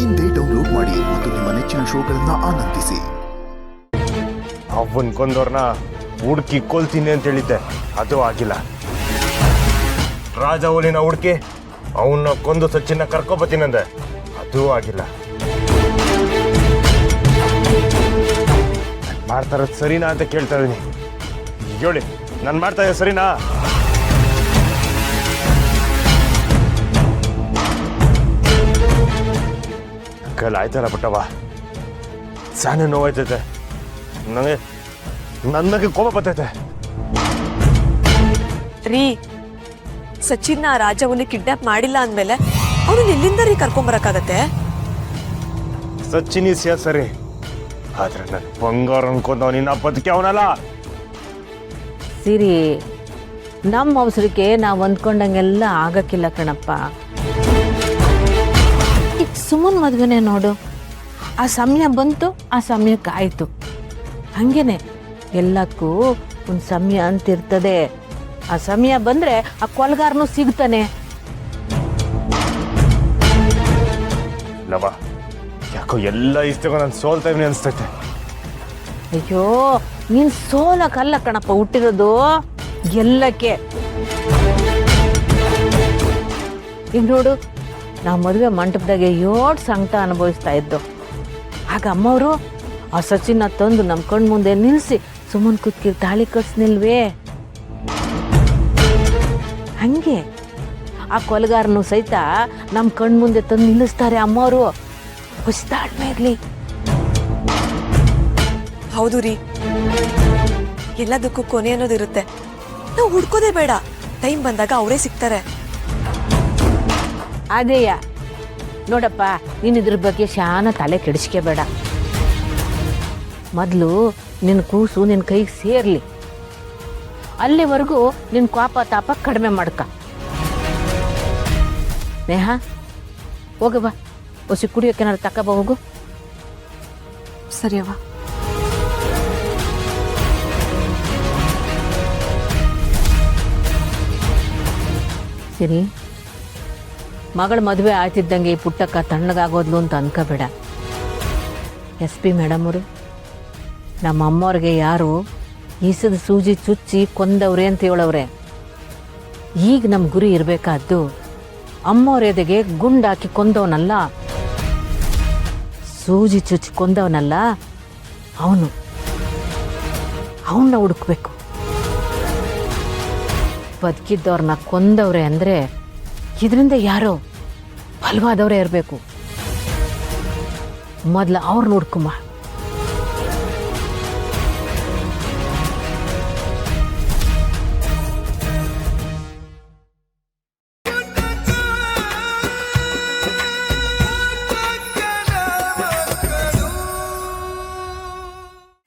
ಇಂದೇ ಡೌನ್ಲೋಡ್ ಮಾಡಿ ಮತ್ತು ನಿಮ್ಮ ನೆಚ್ಚಿನ ಶೋಗಳನ್ನ ಆನಂದಿಸಿ. ಅವನ್ ಕೊಂದವ್ರನ್ನ ಹುಡುಕಿ ಕೊಲ್ತೀನಿ ಅಂತ ಹೇಳಿದ್ದೆ, ಅದು ಆಗಿಲ್ಲ. ರಾಜವಲಿನ ಹುಡುಕಿ ಅವನ್ನ ಕೊಂದು ಸಚಿನ್ನ ಕರ್ಕೊಬತ್ತೀನಂದೆ, ಅದು ಆಗಿಲ್ಲ. ಮಾಡ್ತಾರ ಸರಿನಾ ಅಂತ ಕೇಳ್ತಾ ಇದೀನಿ. ಹೇಳಿ, ನಾನು ಮಾಡ್ತಾ ಇದ್ದೆ ಸರಿನಾ? ಕೈಲಿ ಆಯ್ತಲ್ಲ ಬಿಟ್ಟವ, ಸಾನೆ ನೋವಾಯ್ತೈತೆ ನನಗೆ ಕೋಪ ಬರ್ತೈತೆ. ರೀ, ಸಚಿನ್ನ ರಾಜವಲ್ಲಿ ಕಿಡ್ನಾಪ್ ಮಾಡಿಲ್ಲ ಅಂದ್ಮೇಲೆ ಅವನು ಎಲ್ಲಿಂದ ರೀ ಕರ್ಕೊಂಬರಕ್ಕಾಗತ್ತೆ? ಸಚಿನ್ ಸಿಯ ಸರಿ, ಆದ್ರೆ ನನ್ನ ಬಂಗಾರ ಅನ್ಕೊಂಡವ್ ನಿನ್ನ ಬದುಕಿ ಅವನಲ್ಲ. ಸಿರಿ, ನಮ್ಮ ಅವಸರಕ್ಕೆ ನಾವು ಅಂದ್ಕೊಂಡಂಗೆಲ್ಲ ಆಗಕ್ಕಿಲ್ಲ ಕಣಪ್ಪ. ಈಗ ಸುಮ್ಮನೆ ಮದುವೆನೇ ನೋಡು, ಆ ಸಮಯ ಬಂತು, ಆ ಸಮಯಕ್ಕಾಯ್ತು. ಹಂಗೇನೆ ಎಲ್ಲದಕ್ಕೂ ಒಂದು ಸಮಯ ಅಂತಿರ್ತದೆ. ಆ ಸಮಯ ಬಂದ್ರೆ ಆ ಕೊಲ್ಗಾರನು ಸಿಗ್ತಾನೆ. ಲವ, ಯಾಕೋ ಎಲ್ಲ ಇಷ್ಟಗ ನಾನು ಸೋಲ್ತಾ ಇವ್ನಿ ಅನ್ಸ್ತೈತೆ. ಅಯ್ಯೋ, ನೀನ್ ಸೋಲಕ್ಕಲ್ಲ ಕಣಪ್ಪ ಹುಟ್ಟಿರೋದು, ಗೆಲ್ಲಕ್ಕೆ. ಈಗ ನೋಡು, ನಾವು ಮದುವೆ ಮಂಟಪದಾಗೆ 7 ಸಂಕಟ ಅನುಭವಿಸ್ತಾ ಇದ್ದು. ಆಗ ಅಮ್ಮವರು ಆ ಸಚಿನ್ನ ತಂದು ನಮ್ಮ ಕಣ್ಣು ಮುಂದೆ ನಿಲ್ಲಿಸಿ ಸುಮ್ಮನೆ ಕುತ್ಕಿ ತಾಳಿ ಕಟ್ಸ್ನಿಲ್ವೇ? ಹಂಗೆ ಆ ಕೊಲಗಾರನು ಸಹಿತ ನಮ್ಮ ಕಣ್ಣು ಮುಂದೆ ತಂದು ನಿಲ್ಲಿಸ್ತಾರೆ ಅಮ್ಮವರು. ಹೊಸ್ತಾಳ್ಮೆ ಇರ್ಲಿ. ಹೌದು ರೀ, ಎಲ್ಲದಕ್ಕೂ ಕೊನೆ ಅನ್ನೋದಿರುತ್ತೆ. ನಾವು ಹುಡ್ಕೋದೇ ಬೇಡ, ಟೈಮ್ ಬಂದಾಗ ಅವರೇ ಸಿಗ್ತಾರೆ. ಅದೇಯ ನೋಡಪ್ಪ, ನೀನು ಇದ್ರ ಬಗ್ಗೆ ಶಾನ ತಲೆ ಕೆಡಿಸ್ಕೋಬೇಡ. ಮೊದಲು ನಿನ್ನ ಕೂಸು ನಿನ್ನ ಕೈಗೆ ಸೇರ್ಲಿ, ಅಲ್ಲಿವರೆಗೂ ನಿನ್ನ ಕೋಪ ತಾಪ ಕಡಿಮೆ ಮಾಡ್ಕ. ನೇಹ, ಹೋಗವ, ಹೊಸಿ ಕುಡಿಯೋಕೆನಾರು ತಕಬ ಹೋಗು. ಸರಿಯವ್ವ. ಸರಿ, ಮಗಳ ಮದುವೆ ಆಯ್ತಿದ್ದಂಗೆ ಈ ಪುಟ್ಟಕ್ಕ ತಣ್ಣಗಾಗೋದ್ಲು ಅಂತ ಅನ್ಕೋಬೇಡ. SP ಮೇಡಮ್ ಅವರು ನಮ್ಮ ಅಮ್ಮವ್ರಿಗೆ ಯಾರು ಈಸದ ಸೂಜಿ ಚುಚ್ಚಿ ಕೊಂದವ್ರೆ ಅಂತ ಹೇಳವ್ರೆ. ಈಗ ನಮ್ಮ ಗುರಿ ಇರಬೇಕಾದ್ದು ಅಮ್ಮವ್ರ ಎದೆಗೆ ಗುಂಡಾಕಿ ಕೊಂದವನಲ್ಲ, ಸೂಜಿ ಚುಚ್ಚಿ ಕೊಂದವನಲ್ಲ, ಅವನ್ನ ಹುಡುಕ್ಬೇಕು. ಬದುಕಿದ್ದವ್ರನ್ನ ಕೊಂದವ್ರೆ ಅಂದರೆ ಇದರಿಂದ ಯಾರೋ ಬಲವಾದವರೇ ಇರಬೇಕು. ಮೊದಲು ಅವ್ರನ್ನ ಹುಡ್ಕುಮ್ಮ.